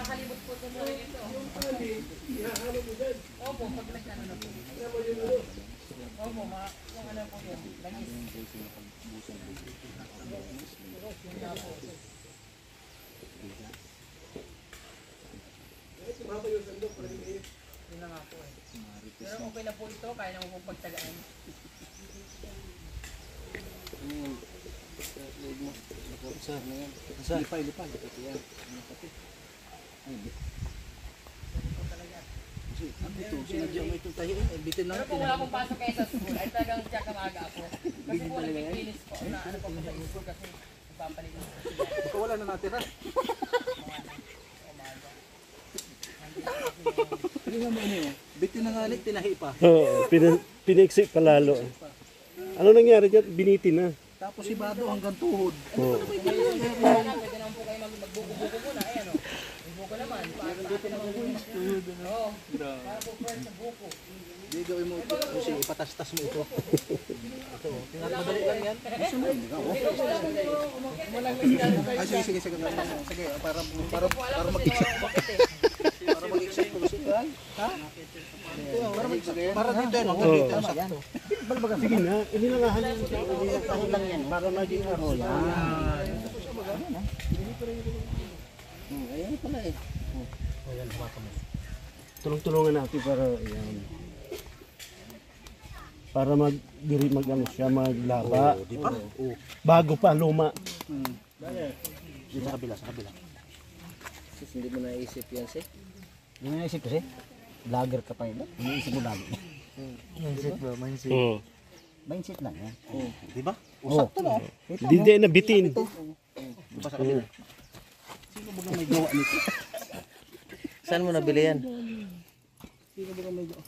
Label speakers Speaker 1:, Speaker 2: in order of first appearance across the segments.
Speaker 1: Nakakalibot po ito sa rin ito. Opo, pag nagkano na po. Opo, yung ano po yun. Langis. Yun na nga po eh. Pero okay na po ito, kaya na mo pong pagtagaan.
Speaker 2: Lipay. Ito, sinadya mo itong tayo. Bitin lang.
Speaker 1: Pero kung wala akong pasok kayo sa school, ay talagang siya kamaga ako. Kasi po nag-finish po na ano po ko sa school kasi nagpapalit ko sa sila.
Speaker 2: Baka wala na natira. Tingnan mo niyo. Bitin na nga ulit, tinahi pa.
Speaker 3: Oo, piniksik pa lalo. Ano nangyari dyan? Binitin na.
Speaker 2: Tapos si Bado hanggang tuhod.
Speaker 3: Oo.
Speaker 1: Pwede naman po kayo magbuko-buko muna. Ayan o. May buko naman. Pati naman buko yung tuhod. Oo. Para po friend sa buko.
Speaker 2: Hindi gawin mo ito. Kasi ipatastas mo ito. Ito, madali lang yan. Ay, sige. Sige, para mag-exact pa. Para mag-exact po siya. Ha? Para dito yan. Hanggang dito yan. Sakto.
Speaker 3: Sige na, inilangahan lang yan. Para maging araw.
Speaker 2: Ayan pala eh.
Speaker 3: Tulong-tulungan natin para yan. Para mag-ano siya, maglaba.
Speaker 2: Di ba?
Speaker 3: Bago pa, luma.
Speaker 2: Dito sa kabila.
Speaker 4: Sis, hindi mo naisip yan, Sis?
Speaker 2: Hindi mo naisip kasi? Vlogger ka pa yun. Iniisip mo lagi. Mindset ba? Mindset.
Speaker 3: Oo.
Speaker 2: Mindset lang yan. Di ba?
Speaker 4: Oh.
Speaker 2: Usap to na.
Speaker 3: Hindi na bitin.
Speaker 2: Di ba sa kabila? Sino ba may gawa nito?
Speaker 4: Saan mo nabili yan?
Speaker 2: Sino ba may gawa?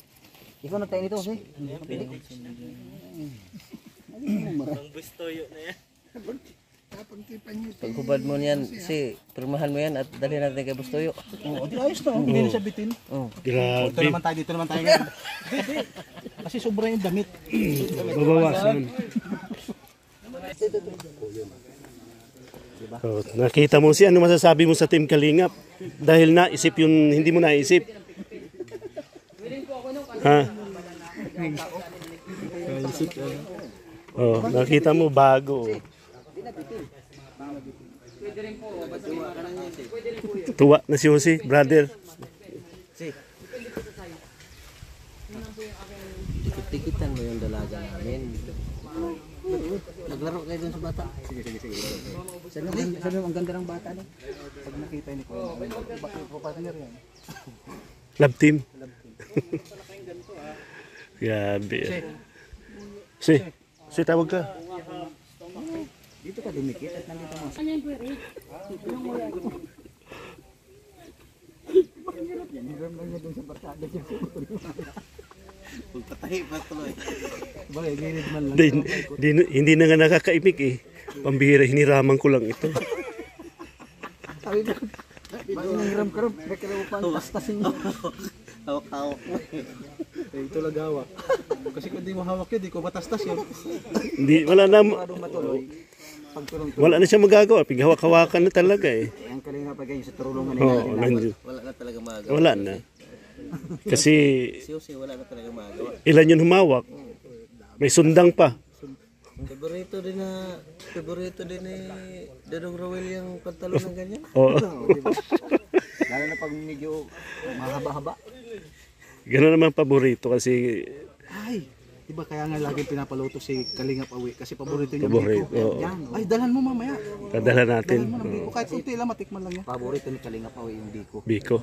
Speaker 2: Ikaw nagtayo nito kasi?
Speaker 4: Pag hubad mo niyan, si pirmahan mo yan at dalhin natin kay Bustoyo.
Speaker 2: Oo, di ayos na. Hindi na siya bitin.
Speaker 3: Grabe.
Speaker 2: Dito naman tayo ngayon. Kasi sobra yung damit.
Speaker 3: Babawasan. Oh, nakita mo si ano masasabi mo sa Team Kalingap? Dahil naisip yung hindi mo naisip. Ha? Oh, nakita mo bago. Tuwa na si Jose, brother.
Speaker 4: Tikit-tikitan mo yung dalaga namin. Naglaro kayo dun sa bata.
Speaker 2: Sige. Sabi mo, ang ganda ng bata no? Pag nakita ni Kuya, partner yan.
Speaker 3: Love team. Grabe. Si tawag ka.
Speaker 2: Dito ka dumikit at nandito mo.
Speaker 1: Ano yung query?
Speaker 2: Hiram lang niya dun sa barkada niya.
Speaker 4: Pagpatahi pa tuloy.
Speaker 2: Bagay, gilid man lang.
Speaker 3: Hindi na nga nakakaimik eh. Pambihira, hiniraman ko lang ito.
Speaker 2: Sabi mo, bakit nanghiram ka rin? Bakit mo pang tastasin niya?
Speaker 4: Hawak-hawak mo.
Speaker 2: Ito lang hawak. Kasi kung di mo hawak yun, di ko matastas yun.
Speaker 3: Wala na siya magagawa. Pighawak-hawakan na talaga eh.
Speaker 2: Ang kalinga pa ganyan sa turulungan
Speaker 3: Oo, nandiyo.
Speaker 4: Wala na talaga magawa.
Speaker 3: Wala na. Kasi
Speaker 4: Si Jose wala na talaga magawa.
Speaker 3: ilan yun humawak. May sundang pa.
Speaker 4: Favorito din ni Dadong Rowel yung pantalon ng ganyan.
Speaker 3: Oo.
Speaker 2: Lalo na pag medyo mahaba-haba.
Speaker 3: Ganun naman paborito kasi
Speaker 2: Ay, diba kaya nga lagi pinapaluto si Kalingap Awi kasi paborito niya
Speaker 3: Paborito,
Speaker 2: biko.
Speaker 3: oo.
Speaker 2: Yan. Ay, dalhan mo mamaya.
Speaker 3: dadala natin.
Speaker 2: Dalhan mo ng biko. Kahit kunti lang, matikman lang yan. Paborito ni Kalingap Awi yung biko.
Speaker 3: Biko.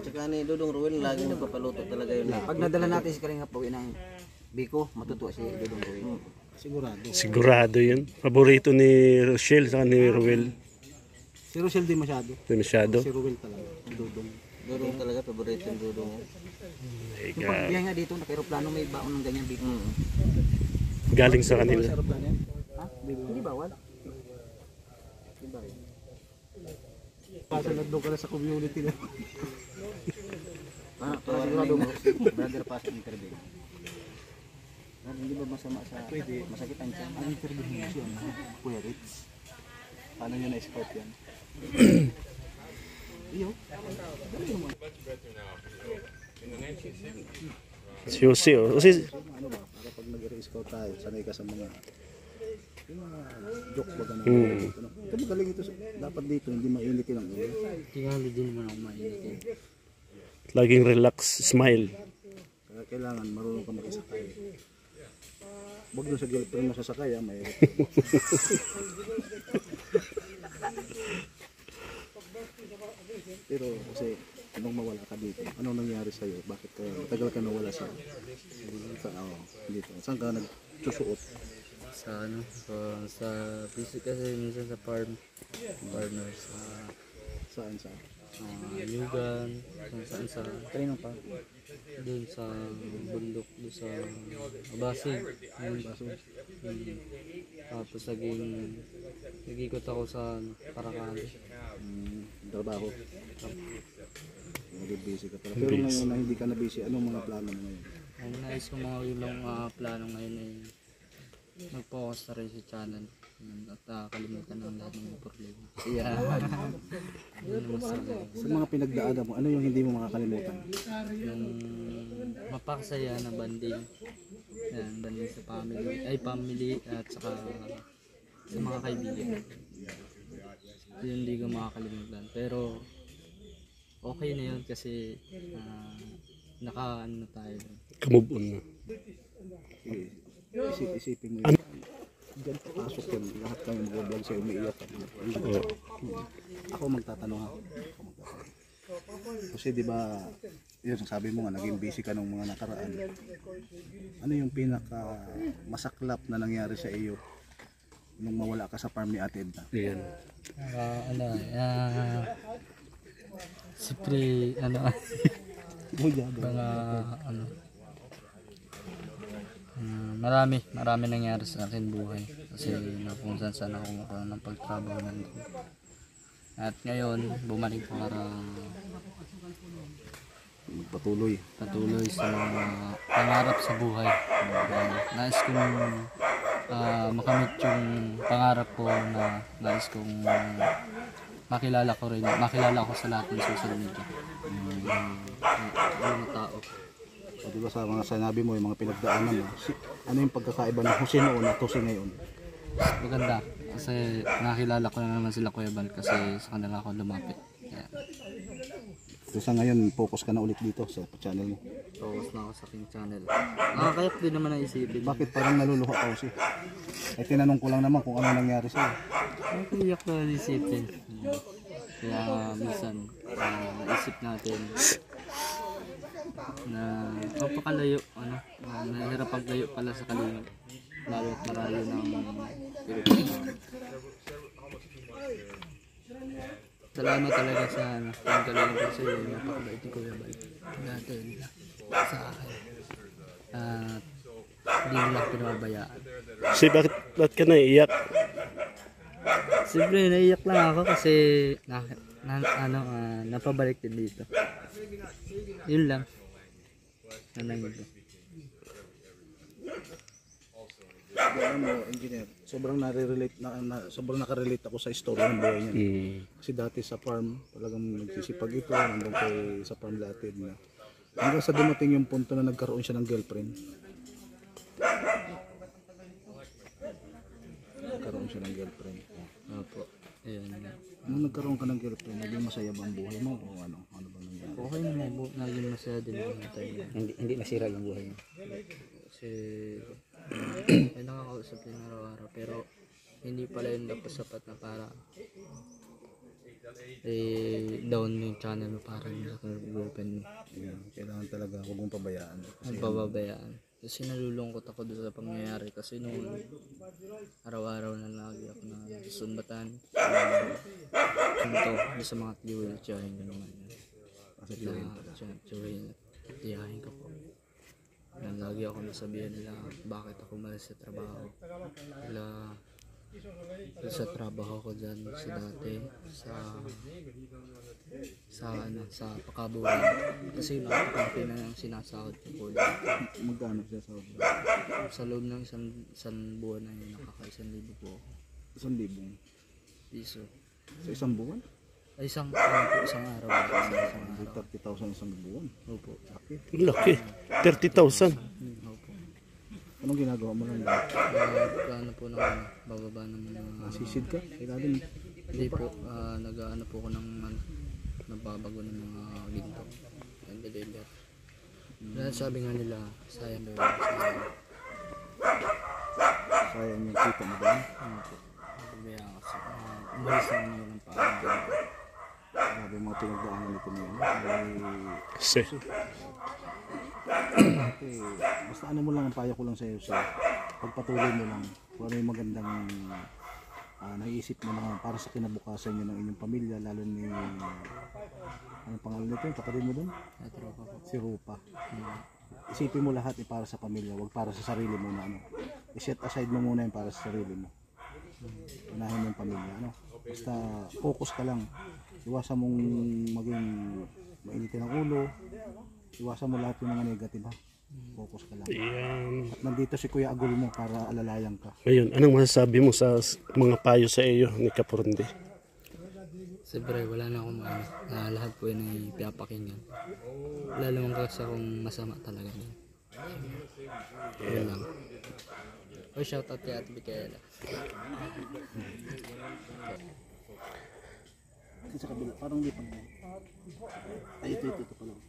Speaker 4: Tsaka ni Dodong Rowel lagi nagpapaluto talaga yun.
Speaker 2: Pag nadala natin si Kalingap Awi ng biko, matutuwa si Dodong Awi. Sigurado.
Speaker 3: Sigurado yun. Paborito ni Rochelle sa ni Ruel.
Speaker 2: Si Rochelle di masyado.
Speaker 3: Ito masyado.
Speaker 2: Si Ruel talaga. Dodong.
Speaker 4: Dodong talaga, paborito yung Dodong.
Speaker 3: My
Speaker 2: Yung
Speaker 3: God.
Speaker 2: pagbiyahe nga dito, naka-aeroplano may baon ng ganyan biko.
Speaker 3: Galing sa kanila.
Speaker 2: Sa aeroplano yan? Ha? Hindi bawal? Hindi bawal. Pasunod doon ka na sa community na. Sigurado mo, brother pass ng interview. Hindi ba masama sa masakit ang tiyan? Ang interview niya siya, Kuya Ritz. Paano nyo na-spot yan?
Speaker 3: Susi, oh. Kasi,
Speaker 2: Ano ba, para pag nag-scout tayo, sanay ka sa mga yung mga joke ba ganun. Ito magaling ito. Dapat dito, hindi mainitin ang ulo.
Speaker 4: Tingali din naman ako mainitin.
Speaker 3: laging relax, smile.
Speaker 2: Kaya kailangan marunong ka makisakay. Huwag doon sa girlfriend mo sasakay, may pero kasi anong mawala ka dito? Anong nangyari sa'yo? Bakit ka matagal ka nawala sa dito? Saan ka nagsusuot?
Speaker 4: Sa ano, sa basic kasi minsan sa partner sa
Speaker 2: Saan saan?
Speaker 4: Yugan, kung saan sa
Speaker 2: Kanino pa?
Speaker 4: doon sa bundok, doon sa Abasig.
Speaker 2: Baso.
Speaker 4: Tapos nag-ikot ako sa Paracale.
Speaker 2: Trabaho. Hindi busy ka pala. Pero ngayon na hindi ka na busy, anong mga plano mo ngayon?
Speaker 4: Ang nais ko mga ilang plano ngayon ay mag-focus na rin sa channel at kalimutan ng lahat ng problema. Yeah. Yun ang masaya.
Speaker 2: Sa mga pinagdaanan mo, ano yung hindi mo makakalimutan?
Speaker 4: Yung mapakasaya na banding. Yan, banding sa family at saka sa mga kaibigan. Yun hindi ko makakalimutan. Pero okay na yun kasi naka-ano na tayo.
Speaker 3: Kamove on na.
Speaker 2: Isipin mo yun. Diyan papasok yun. Lahat kami mag-vlog sa'yo, umiiyak ka. Ako magtatanong ako. Kasi di ba, yun sabi mo nga, naging busy ka nung mga nakaraan. Ano yung pinaka masaklap na nangyari sa iyo nung mawala ka sa farm ni Ate Edna?
Speaker 3: Ayan.
Speaker 4: Siyempre, mga marami nangyari sa akin buhay kasi kung saan ako makaroon ng pagtrabaho nandun. At ngayon bumalik ko para
Speaker 2: Patuloy
Speaker 4: sa mga pangarap sa buhay. Nais kong makamit yung pangarap ko na nais kong makilala ko sa lahat ng social media. Yung mga tao.
Speaker 2: So, di ba sa mga sinabi mo, yung mga pinagdaanan mo, ano yung pagkakaiba ng Jose noon at Jose ngayon?
Speaker 4: Maganda kasi nakilala ko na naman sila Kuya Bal kasi sa kanila ako lumapit. Kaya,
Speaker 2: So sa ngayon, focus ka na ulit dito sa channel mo.
Speaker 4: focus na ako sa aking channel. Nakakayap din naman ang isipin.
Speaker 2: Bakit parang naluluha ka Jose? Eh tinanong ko lang naman kung ano nangyari sa'yo.
Speaker 4: Nakakayak na ang isipin. Kaya minsan naisip natin na papakalayo, nahirap paglayo pala sa kalingap. Lalo at marayo ng Pilipinas. Salamat talaga sa pagkalingan ko sa iyo. Napakabait ni Kuya Bal. Natin sa akin. At hindi mo lang pinababayaan.
Speaker 3: Kasi bakit ka naiiyak?
Speaker 4: Siyempre naiyak lang ako kasi napabalik din dito. Yun lang.
Speaker 2: Engineer, sobrang sobrang nakarelate ako sa story ng buhay niya. Kasi dati sa farm, talagang nagsisipag ito, nandun sa farm dati na. Hanggang sa dumating yung punto na nagkaroon siya ng girlfriend. Nagkaroon siya ng girlfriend.
Speaker 4: Opo. Ayun.
Speaker 2: Nung nagkaroon ka ng girlfriend, naging masaya ba ang buhay mo o ano? Ano ba nangyari?
Speaker 4: Okay naman po. Naging masaya din ako na tayo.
Speaker 2: Hindi nasira yung buhay mo.
Speaker 4: Kasi ay nakakausap din araw-araw pero hindi pala yun dapat sapat na para down yung channel mo para sa girlfriend mo.
Speaker 2: Kailangan talaga huwag mong pabayaan.
Speaker 4: Ang pababayaan. Kasi nalulungkot ako doon sa pangyayari kasi noon araw-araw na lagi ako na sumbatan. Doon sa mga tiwil tiyahin ko naman.
Speaker 2: Kasi
Speaker 4: Tiyahin ko po. Lagi ako nasabihan nila bakit ako malas sa trabaho. Sa trabaho ko dyan sa dati sa pakabuhan kasi napakapin na yung sinasahod ko po.
Speaker 2: magkano siya
Speaker 4: Sa loob ng isang buwan na yun nakaka-1,000 po ako.
Speaker 2: 1,000
Speaker 4: Piso.
Speaker 2: sa isang buwan?
Speaker 4: Ay, isang araw. Isang araw.
Speaker 2: 30,000 isang buwan. Opo. Laki.
Speaker 3: Laki. 30,000.
Speaker 4: Opo.
Speaker 2: Anong ginagawa mo lang?
Speaker 4: Ano po ng bababa ng mga...
Speaker 2: Sisid ka? Ilalim.
Speaker 4: Hindi po, nag-ano po ko ng nagbabago ng mga ginto. And deliver. Dahil sabi nga nila, sayang daw.
Speaker 2: Sayang yung kita mo doon.
Speaker 4: Ano po? Kaya kasi, umalis na naman ng parang ginto.
Speaker 2: Grabe yung mga pinagdaanan nito niya.
Speaker 3: Kasi,
Speaker 2: Basta ano mo lang, ang payo ko lang sa iyo, sa pagpatuloy mo lang kung ano yung magandang naiisip mo na para sa kinabukasan nyo ng inyong pamilya, lalo ni ano pangalan nito, yung kapatid mo doon? Si Rupa. Isipin mo lahat para sa pamilya, wag para sa sarili mo na ano. I-set aside mo muna yung para sa sarili mo. Unahin mo yung pamilya, ano. Basta focus ka lang. Iwasan mong maging mainitin ang ulo. Iwasan mo lahat yung mga negative, ha. Focus ka lang.
Speaker 3: yan.
Speaker 2: At nandito si Kuya Agul mo para alalayan ka.
Speaker 3: Ngayon, anong masasabi mo sa mga payo sa iyo ni Kaporonde?
Speaker 4: Siyempre, wala na akong ano. Lahat po yun ay pinapakinggan. Wala naman kasi akong masama talaga. Yun lang. O, shoutout kay Ate Micaela.
Speaker 2: Sa kabila, parang di pa. Ay, ito pa lang.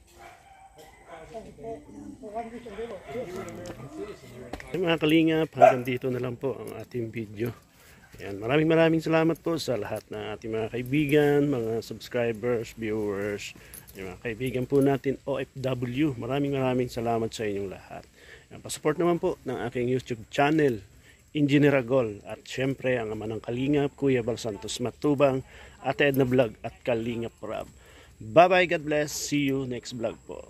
Speaker 3: Ay, mga kalingap, hanggang dito na lang po ang ating video. Ayan, maraming salamat po sa lahat ng ating mga kaibigan, mga subscribers, viewers, yung mga kaibigan po natin OFW. Maraming salamat sa inyong lahat. Ayan, pasupport naman po ng aking YouTube channel, Engineer Agol, at syempre ang ama ng Kalingap, Kuya Bal Santos Matubang, Ate Edna Vlog at Kalingap Rab. Bye bye, God bless, see you next vlog po.